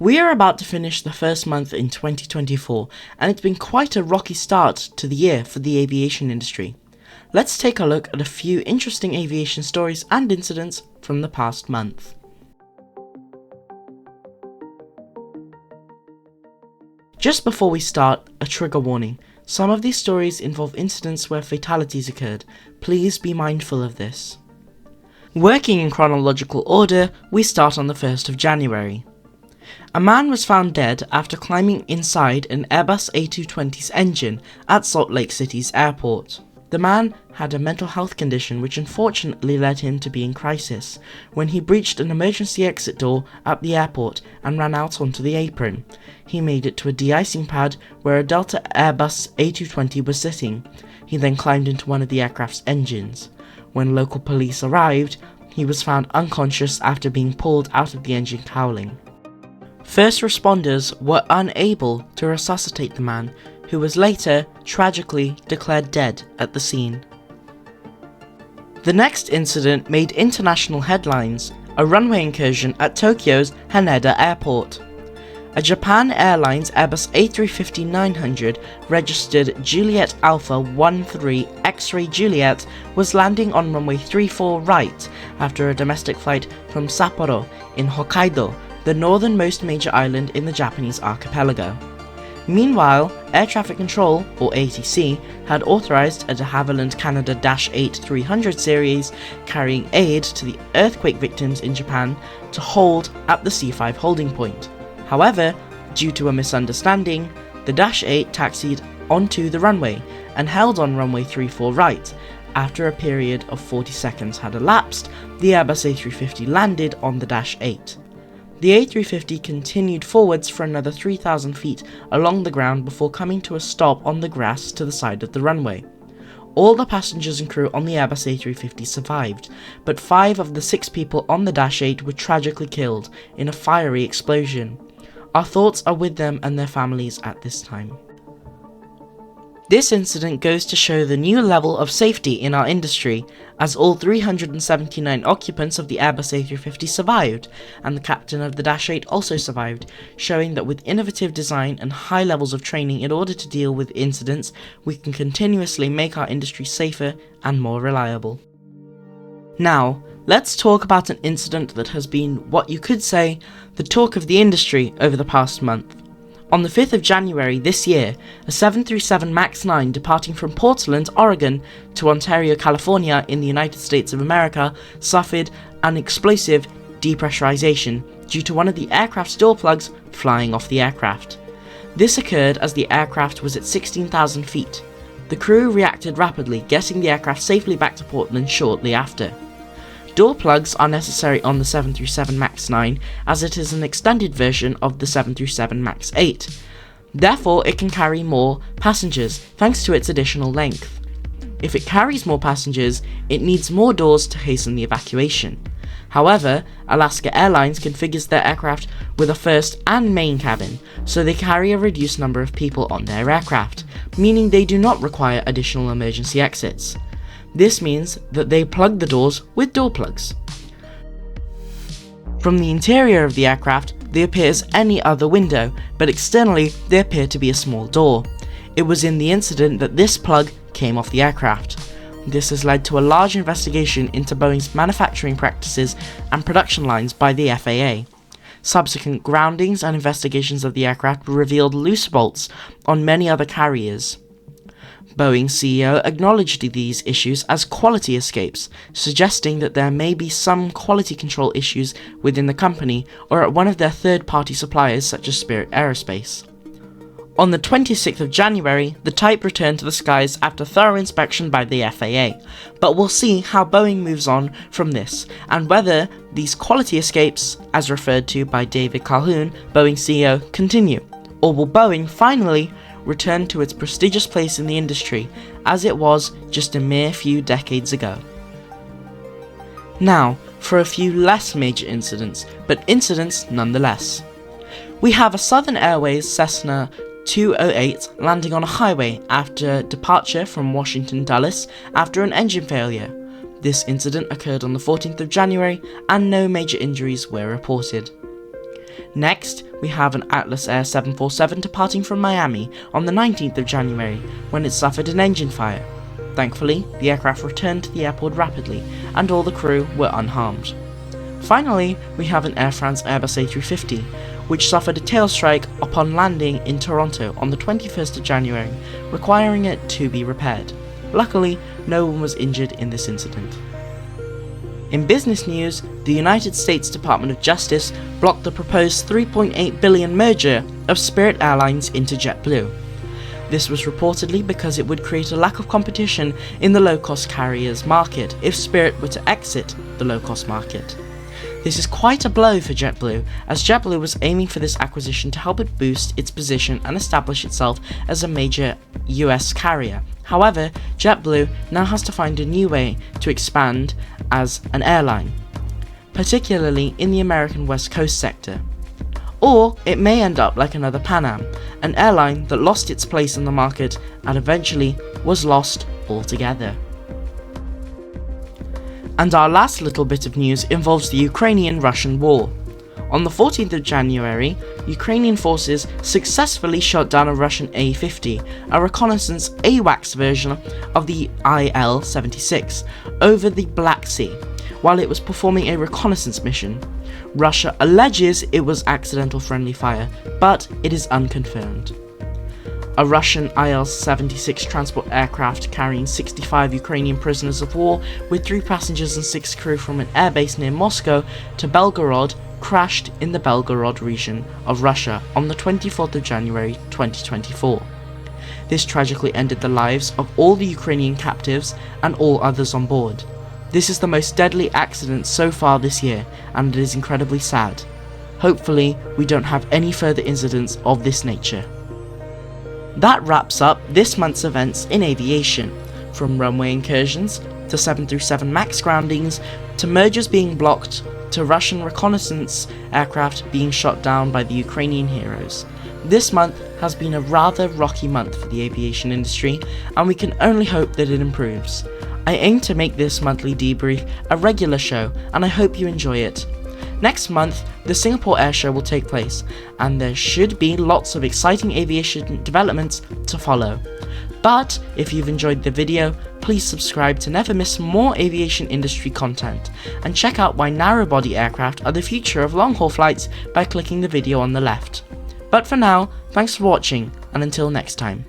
We are about to finish the first month in 2024, and it's been quite a rocky start to the year for the aviation industry. Let's take a look at a few interesting aviation stories and incidents from the past month. Just before we start, a trigger warning. Some of these stories involve incidents where fatalities occurred. Please be mindful of this. Working in chronological order, we start on the 1st of January. A man was found dead after climbing inside an Airbus A220's engine at Salt Lake City's airport. The man had a mental health condition which unfortunately led him to be in crisis when he breached an emergency exit door at the airport and ran out onto the apron. He made it to a de-icing pad where a Delta Airbus A220 was sitting. He then climbed into one of the aircraft's engines. When local police arrived, he was found unconscious after being pulled out of the engine cowling. First responders were unable to resuscitate the man, who was later tragically declared dead at the scene. The next incident made international headlines: a runway incursion at Tokyo's Haneda airport. A Japan Airlines Airbus A350-900 registered Juliet Alpha 13 X-ray Juliet was landing on runway 34 right after a domestic flight from Sapporo in Hokkaido, the northernmost major island in the Japanese archipelago. Meanwhile, Air Traffic Control, or ATC, had authorized a de Havilland Canada -8 300 series carrying aid to the earthquake victims in Japan to hold at the C5 holding point. However, due to a misunderstanding, the -8 taxied onto the runway and held on runway 34 right. After a period of 40 seconds had elapsed, the Airbus A350 landed on the -8. The A350 continued forwards for another 3,000 feet along the ground before coming to a stop on the grass to the side of the runway. All the passengers and crew on the Airbus A350 survived, but 5 of the 6 people on the -8 were tragically killed in a fiery explosion. Our thoughts are with them and their families at this time. This incident goes to show the new level of safety in our industry, as all 379 occupants of the Airbus A350 survived, and the captain of the -8 also survived, showing that with innovative design and high levels of training in order to deal with incidents, we can continuously make our industry safer and more reliable. Now, let's talk about an incident that has been, what you could say, the talk of the industry over the past month. On the 5th of January this year, a 737 MAX 9 departing from Portland, Oregon to Ontario, California in the United States of America suffered an explosive depressurization due to one of the aircraft's door plugs flying off the aircraft. This occurred as the aircraft was at 16,000 feet. The crew reacted rapidly, getting the aircraft safely back to Portland shortly after. Door plugs are necessary on the 737 MAX 9 as it is an extended version of the 737 MAX 8. Therefore, it can carry more passengers thanks to its additional length. If it carries more passengers, it needs more doors to hasten the evacuation. However, Alaska Airlines configures their aircraft with a first and main cabin, so they carry a reduced number of people on their aircraft, meaning they do not require additional emergency exits. This means that they plug the doors with door plugs. From the interior of the aircraft, they appear as any other window, but externally they appear to be a small door. It was in the incident that this plug came off the aircraft. This has led to a large investigation into Boeing's manufacturing practices and production lines by the FAA. Subsequent groundings and investigations of the aircraft revealed loose bolts on many other carriers. Boeing's CEO acknowledged these issues as quality escapes, suggesting that there may be some quality control issues within the company or at one of their third-party suppliers such as Spirit Aerospace. On the 26th of January, the type returned to the skies after thorough inspection by the FAA, but we'll see how Boeing moves on from this and whether these quality escapes, as referred to by David Calhoun, Boeing's CEO, continue, or will Boeing finally return to its prestigious place in the industry as it was just a mere few decades ago. Now, for a few less major incidents, but incidents nonetheless. We have a Southern Airways Cessna 208 landing on a highway after departure from Washington Dulles after an engine failure. This incident occurred on the 14th of January and no major injuries were reported. Next, we have an Atlas Air 747 departing from Miami on the 19th of January when it suffered an engine fire. Thankfully, the aircraft returned to the airport rapidly and all the crew were unharmed. Finally, we have an Air France Airbus A350, which suffered a tail strike upon landing in Toronto on the 21st of January, requiring it to be repaired. Luckily, no one was injured in this incident. In business news, the United States Department of Justice blocked the proposed $3.8 billion merger of Spirit Airlines into JetBlue. This was reportedly because it would create a lack of competition in the low-cost carriers market if Spirit were to exit the low-cost market. This is quite a blow for JetBlue, as JetBlue was aiming for this acquisition to help it boost its position and establish itself as a major US carrier. However, JetBlue now has to find a new way to expand as an airline, particularly in the American West Coast sector. Or it may end up like another Pan Am, an airline that lost its place in the market and eventually was lost altogether. And our last little bit of news involves the Ukrainian-Russian war. On the 14th of January, Ukrainian forces successfully shot down a Russian A-50, a reconnaissance AWACS version of the IL-76, over the Black Sea, while it was performing a reconnaissance mission. Russia alleges it was accidental friendly fire, but it is unconfirmed. A Russian IL-76 transport aircraft carrying 65 Ukrainian prisoners of war with 3 passengers and 6 crew from an airbase near Moscow to Belgorod crashed in the Belgorod region of Russia on the 24th of January 2024. This tragically ended the lives of all the Ukrainian captives and all others on board. This is the most deadly accident so far this year, and it is incredibly sad. Hopefully, we don't have any further incidents of this nature. That wraps up this month's events in aviation, from runway incursions, to 737 MAX groundings, to mergers being blocked, to Russian reconnaissance aircraft being shot down by the Ukrainian heroes. This month has been a rather rocky month for the aviation industry, and we can only hope that it improves. I aim to make this monthly debrief a regular show, and I hope you enjoy it. Next month, the Singapore Air Show will take place, and there should be lots of exciting aviation developments to follow. But if you've enjoyed the video, please subscribe to never miss more aviation industry content, and check out why narrow-body aircraft are the future of long-haul flights by clicking the video on the left. But for now, thanks for watching, and until next time.